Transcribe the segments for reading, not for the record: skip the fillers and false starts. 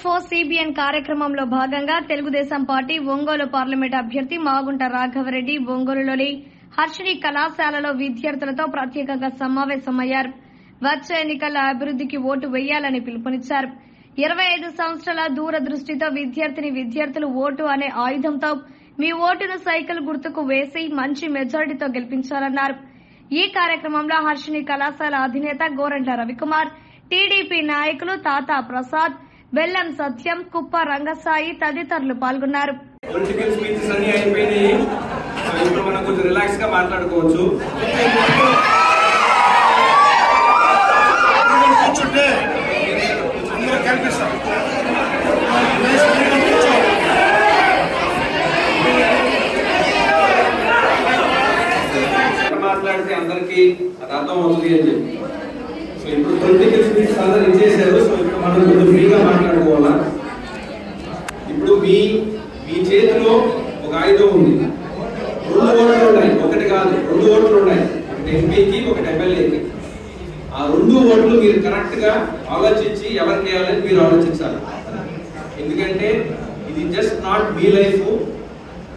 Four CBN కార్యక్రమంలో భాగంగా Telugu Desam party Ongole parliament అభ్యర్థి మాగుంట రాఘవరెడ్డి ఒంగోలులోని హర్షిని కళాశాలలో విద్యార్థులతో ప్రత్యేకంగా సమావేశమయ్యారు. వచ్చే ఎన్నికల అభివృద్ధికి ఓటు వేయాలని పిలుపునిచ్చారు. 25 సంవత్సరాల దూరదృష్టితో విద్యార్థులు ఓటు అనే ఆయుధంతో మీ ఓటును సైకిల్ గుర్తుకు వేసి మంచి మెజారిటీతో గెలిపించాలన్నారు. ఈ కార్యక్రమంలో హర్షిని కళాశాల అధినేత గోరంట్ల రవికుమార్, టీడీపీ నాయకులు తాతా ప్రసాద్, బెల్లం సత్యం, కుప్ప రంగసాయి తదితరులు పాల్గొన్నారు. పొలిటికల్ స్పీచెస్ అన్ని అయిపోయినాయి. ఇప్పుడు మనం కొంచెం రిలాక్స్ గా మాట్లాడుకోవచ్చు. మాట్లాడితే అందరికి అది అర్థం అవుతుంది అని చెప్పి సో ఇప్పుడు పొలిటికల్ స్పీచెస్ అందరు ఇచ్చేసారు. సో ఇప్పుడు మనం కొంచెం ఫ్రీగా మాట్లాడుకోవాలా. ఇప్పుడు మీ చేతిలో ఒక ఆయుధం ఉంది. 2 ఓట్లు ఉన్నాయి, ఒకటి కాదు 2 ఓట్లు ఉన్నాయి. ఒకటి ఎంపీకి, ఒకటి ఎమ్మెల్యేకి. ఆ 2 ఓట్లు మీరు కరెక్ట్ గా ఆలోచించి ఎవరికి వేయాలని మీరు ఆలోచించాలి. ఎందుకంటే ఇది just not me life,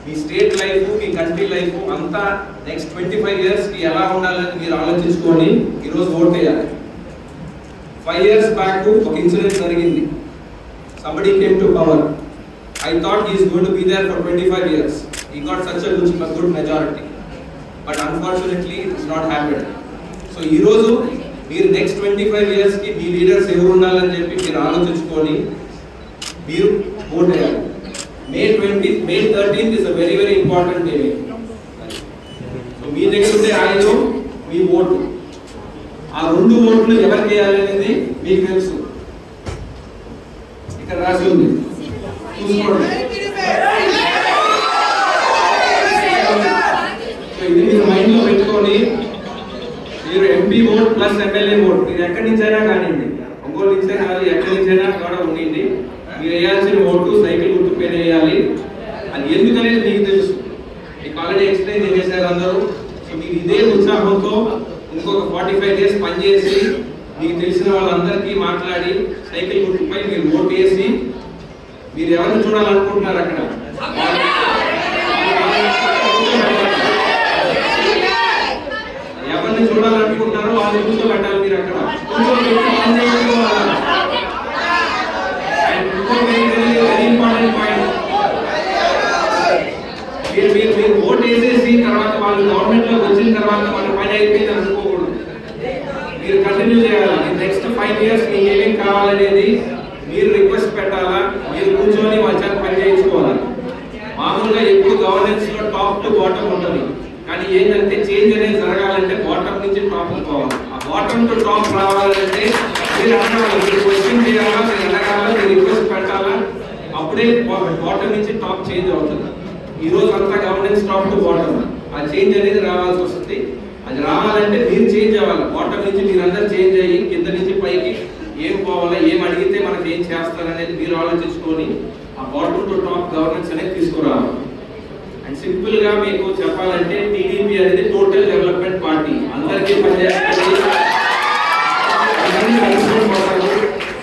me state life, me country life అంతా నెక్స్ట్ 25 ఇయర్స్ కి ఎలా ఉండాలని మీరు ఆలోచించుకొని ఈరోజు ఓట్ వేయాలి. 5 years బ్యాక్ ఒక ఇన్సిడెంట్ జరిగింది. Somebody came to power. I thought he is going to be there for 25 years. He got such a good majority. But unfortunately it has not happened. So ఈ రోజు మీరు next 25 years కి మీ leaders ఎవరు ఉండాలని చెప్పి మీరు ఆలోచించుకొని మీరు ఓట్ వేయాలి. May 13th is a very important day. So మీ దగ్గర ఉండే ఆయుధం మీ ఓటు. ఆ 2 ఓట్లు ఎవరికి వేయాలనేది మీకు తెలుసు. ఇక్కడ రాసి ఉంది, చూసుకోండి. ఇది మీరు మైండ్ లో పెట్టుకొని మీరు MP vote plus MLA vote మీరు ఎక్కడి నుంచైనా కానివ్వండి, ఒంగోలు నుంచే కాదు ఎక్కడి నుంచైనా కూడా ఉండండి. మీరు వేయాల్సిన ఓటు సైకిల్ గుర్తు పైన వేయాలి. అది ఎందుకనేది మీకు తెలుసు. మీకు ఆల్రెడీ ఎక్స్ప్లెయిన్ చేశారు అందరూ. సో మీరు ఇదే ఉత్సాహంతో ఇంకొక 45 days పనిచేసి మీకు తెలిసిన వాళ్ళందరికీ మాట్లాడి సైకిల్ గుర్తుపై మీరు ఓటు వేసి మీరు ఎవరిని చూడాలనుకుంటున్నారు అక్కడ ఎవరిని చూడాలనుకుంటున్నారో వాళ్ళని కూర్చోబెట్టాలి. మీరు అక్కడ వెరీ ఇంపార్టెంట్ పాయింట్, మీరు ఓటు వేసేసి తర్వాత వాళ్ళు గవర్నమెంట్ లోకి వచ్చిన తర్వాత వాళ్ళ పని అయిపోయింది అనుకోకూడదు. మీరు కంటిన్యూ చేయాలి. నెక్స్ట్ 5 years మీకు ఏమేం కావాలనేది మీరు రిక్వెస్ట్ పెట్టాలా. మీరు కూర్చొని వాళ్ళ చేత పని చేయించుకోవాలి. మామూలుగా ఎప్పుడు గవర్నెన్స్ లో టాప్ టు బాటమ్ ఉంటుంది. కానీ ఏంటంటే చేంజ్ అనేది జరగాలంటే బాటమ్ నుంచి టాప్ పోవాలి. ఆ బాటమ్ టు టాప్ రావాలంటే మీరు అడగాలి, మీరు క్వశ్చన్ చేయాలా, మీరు అడగాలా, మీరు రిక్వెస్ట్ పెట్టాలా. అప్పుడే బాటమ్ నుంచి టాప్ చేంజ్ అవుతుంది. ఈ రోజు అంతా గవర్నెన్స్ టాప్ టు బాటమ్. ఆ చేంజ్ అనేది రావాల్సి వస్తుంది. అది రావాలంటే మీరు చేంజ్ అవ్వాలి. బాటమ్ నుంచి మీరందరూ చేంజ్ అయ్యి కింద నుంచి పైకి ఏం పోవాలా, ఏం అడిగితే మనకి ఏం చేస్తారనేది మీరు ఆలోచించుకొని ఆ బాటమ్ టు టాప్ గవర్నెన్స్ అనేది తీసుకురావాలి. అండ్ సింపుల్ గా మీకు చెప్పాలంటే టీడీపీ అనేది టోటల్ డెవలప్మెంట్ పార్టీ. అందరికీ పనిచేస్తుంది.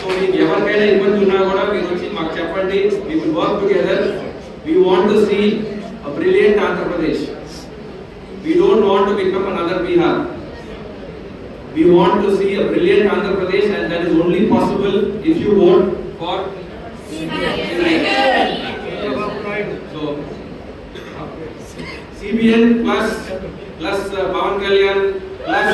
సో మీకు ఎవరికైనా ఇబ్బంది ఉన్నా కూడా మీరు వచ్చి మాకు చెప్పండి. we will work together. We want to see a brilliant Andhra Pradesh. We don't want to become another Bihar. We want to see a brilliant Andhra Pradesh, and that is only possible if you vote for so CBN plus Pawan Kalyan plus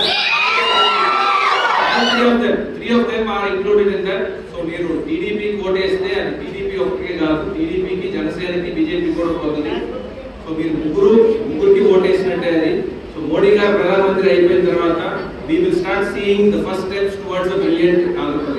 three of them are included in that. So మీరు TDP vote వేస్తే అది TDP ఒక్కటే కాదు, టీడీపీకి, జనసేనకి, BJP కూడా పోతుంది. So మీరు ముగ్గురికి ఓటు వేసినట్టే అది. సో మోడీ గారు ప్రధానమంత్రి అయిపోయిన తర్వాత we will start seeing the first steps towards a brilliant Andhra Pradesh.